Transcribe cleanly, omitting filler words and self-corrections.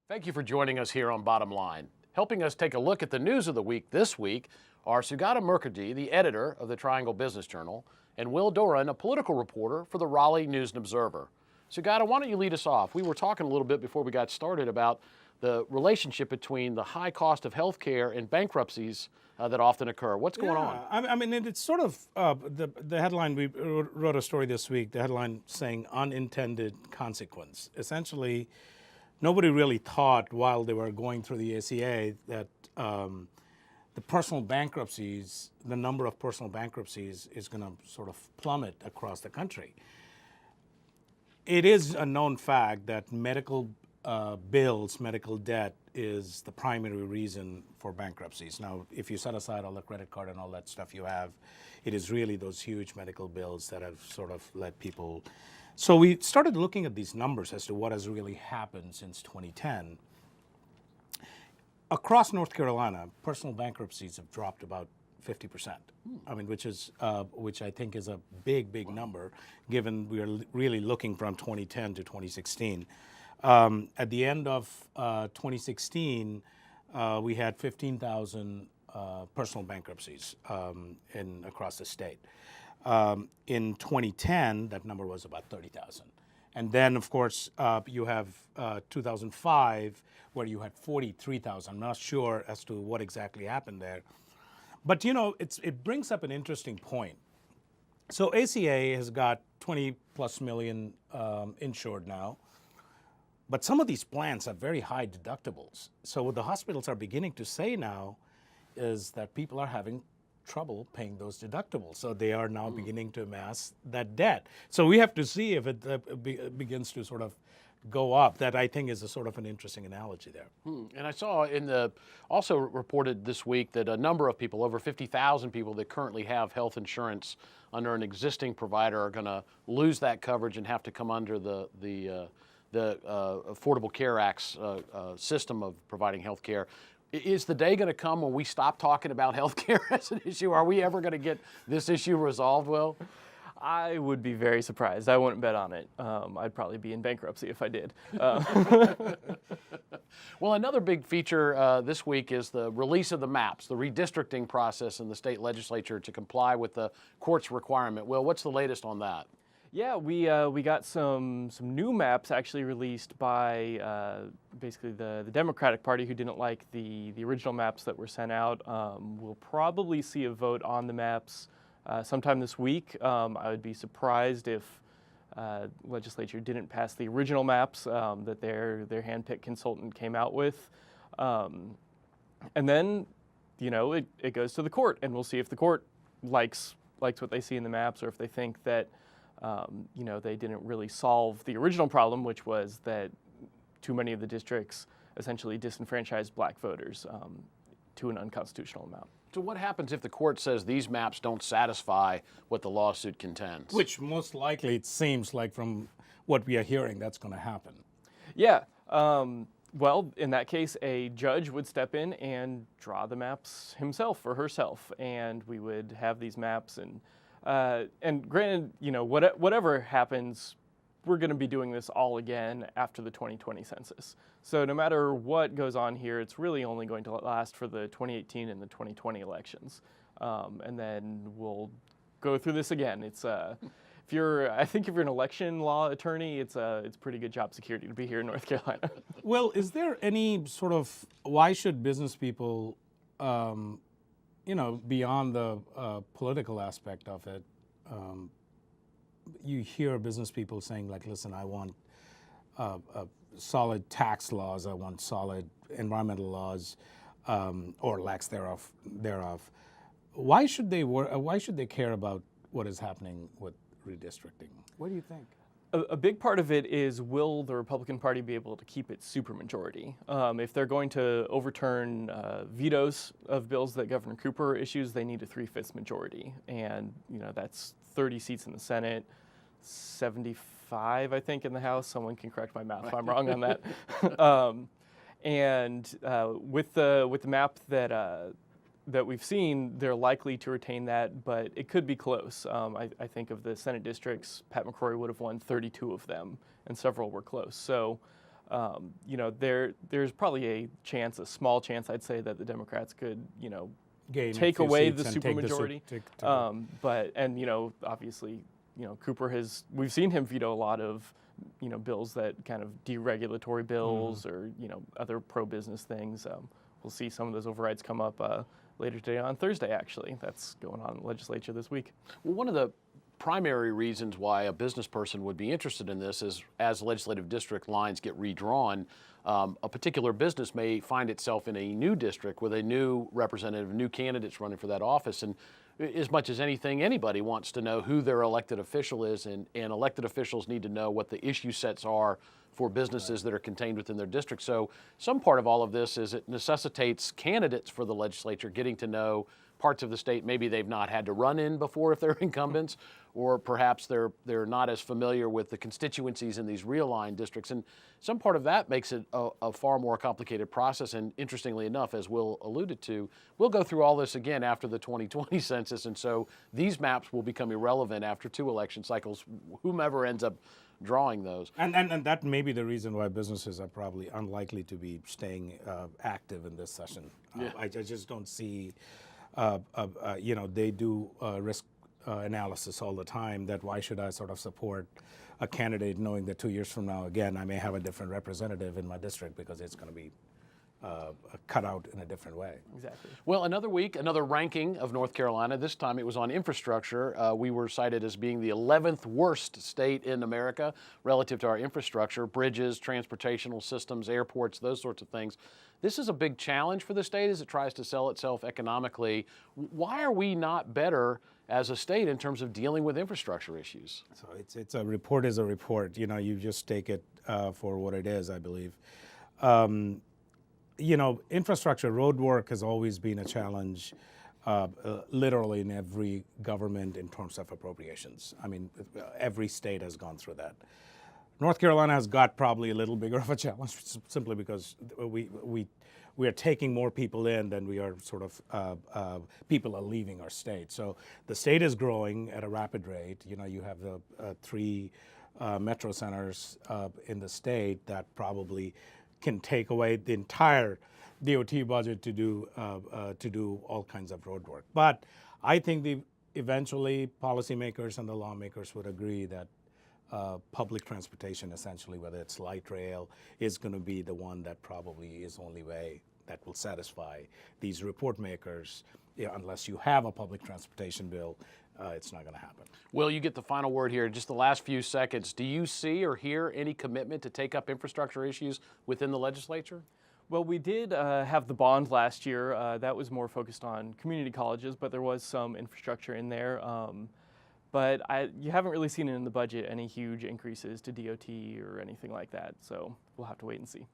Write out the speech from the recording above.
Thank you for joining us here on Bottom Line. Helping us take a look at the news of the week this week are Sugata Mukherjee, the editor of the Triangle Business Journal, and Will Doran, a political reporter for the Raleigh News and Observer. Sugata, why don't you lead us off? We were talking a little bit before we got started about the relationship between the high cost of health care and bankruptcies that often occur. What's going on? I mean, it's sort of the headline. We wrote a story this week. The headline saying unintended consequence. Essentially, nobody really thought while they were going through the ACA that the personal bankruptcies, the number of personal bankruptcies, is going to sort of plummet across the country. It is a known fact that medical bills, medical debt is the primary reason for bankruptcies. Now, if you set aside all the credit card and all that stuff you have, it is really those huge medical bills that have sort of led people. So we started looking at these numbers as to what has really happened since 2010. Across North Carolina, personal bankruptcies have dropped about 50%. I mean, which I think is a big number, given we are really looking from 2010 to 2016. At the end of 2016, we had 15,000 personal bankruptcies across the state. In 2010, that number was about 30,000. And then, of course, you have 2005, where you had 43,000. I'm not sure as to what exactly happened there. But, you know, it brings up an interesting point. So ACA has got 20 plus million insured now. But some of these plans have very high deductibles. So what the hospitals are beginning to say now is that people are having trouble paying those deductibles. So they are now beginning to amass that debt. So we have to see if it begins to sort of go up. That, I think, is a sort of an interesting analogy there. And I saw also reported this week that a number of people, over 50,000 people that currently have health insurance under an existing provider, are going to lose that coverage and have to come under the Affordable Care Act's system of providing health care. Is the day going to come when we stop talking about health care as an issue? Are we ever going to get this issue resolved, Will? I would be very surprised. I wouldn't bet on it. I'd probably be in bankruptcy if I did. Well, another big feature this week is the release of the maps, the redistricting process in the state legislature to comply with the court's requirement. Will, what's the latest on that? Yeah, we got some new maps actually released by basically the Democratic Party, who didn't like the original maps that were sent out. We'll probably see a vote on the maps sometime this week. I would be surprised if legislature didn't pass the original maps that their handpicked consultant came out with. And then, you know, it goes to the court, and we'll see if the court likes what they see in the maps, or if they think that you know, they didn't really solve the original problem, which was that too many of the districts essentially disenfranchised black voters to an unconstitutional amount. So what happens if the court says these maps don't satisfy what the lawsuit contends? Which most likely, it seems like from what we are hearing, that's going to happen. Yeah. Well, in that case, a judge would step in and draw the maps himself or herself, and we would have these maps. And granted, you know, whatever happens, we're going to be doing this all again after the 2020 census. So no matter what goes on here, it's really only going to last for the 2018 and the 2020 elections. And then we'll go through this again. It's I think if you're an election law attorney, it's pretty good job security to be here in North Carolina. Well, is there any sort of, why should business people, you know, beyond the political aspect of it, you hear business people saying, like, listen, I want solid tax laws, I want solid environmental laws, or lacks thereof. Why should they care about what is happening with redistricting? What do you think? A big part of it is, will the Republican Party be able to keep its supermajority? If they're going to overturn vetoes of bills that Governor Cooper issues, they need a 3/5 majority. And, you know, that's 30 seats in the Senate, 75, I think, in the House. Someone can correct my math if I'm wrong on that. With the map that we've seen, they're likely to retain that, but it could be close. I think of the Senate districts, Pat McCrory would have won 32 of them, and several were close. So there's probably a small chance, I'd say, that the Democrats could, Gain a take few away seats the and take the supermajority. Obviously, Cooper we've seen him veto a lot of, bills that kind of deregulatory bills or, other pro-business things. We'll see some of those overrides come up later today on Thursday, actually. That's going on in the legislature this week. Well, one of the primary reasons why a business person would be interested in this is as legislative district lines get redrawn, a particular business may find itself in a new district with a new representative, new candidates running for that office. And as much as anything, anybody wants to know who their elected official is, and elected officials need to know what the issue sets are for businesses that are contained within their district. So some part of all of this is it necessitates candidates for the legislature getting to know parts of the state maybe they've not had to run in before if they're incumbents, or perhaps they're not as familiar with the constituencies in these realigned districts. And some part of that makes it a far more complicated process. And interestingly enough, as Will alluded to, we'll go through all this again after the 2020 census. And so these maps will become irrelevant after 2 election cycles, whomever ends up drawing those. And that may be the reason why businesses are probably unlikely to be staying active in this session. I just don't see, they do risk analysis all the time, that why should I sort of support a candidate knowing that 2 years from now, again, I may have a different representative in my district because it's going to be cut out in a different way. Exactly. Well, another week, another ranking of North Carolina. This time it was on infrastructure. We were cited as being the 11th worst state in America relative to our infrastructure, bridges, transportational systems, airports, those sorts of things. This is a big challenge for the state as it tries to sell itself economically. Why are we not better as a state in terms of dealing with infrastructure issues? So it's a report is a report. You just take it for what it is, I believe. Infrastructure, road work has always been a challenge, literally in every government in terms of appropriations. I mean, every state has gone through that. North Carolina has got probably a little bigger of a challenge simply because we are taking more people in than we are sort of people are leaving our state. So the state is growing at a rapid rate. You have the 3 metro centers in the state that probably can take away the entire DOT budget to do all kinds of road work. But I think eventually policymakers and the lawmakers would agree that public transportation, essentially, whether it's light rail, is going to be the one that probably is the only way that will satisfy these report makers. Unless you have a public transportation bill, it's not going to happen. Will, you get the final word here. Just the last few seconds. Do you see or hear any commitment to take up infrastructure issues within the legislature? Well, we did have the bond last year. That was more focused on community colleges, but there was some infrastructure in there. But you haven't really seen it in the budget, any huge increases to DOT or anything like that. So we'll have to wait and see.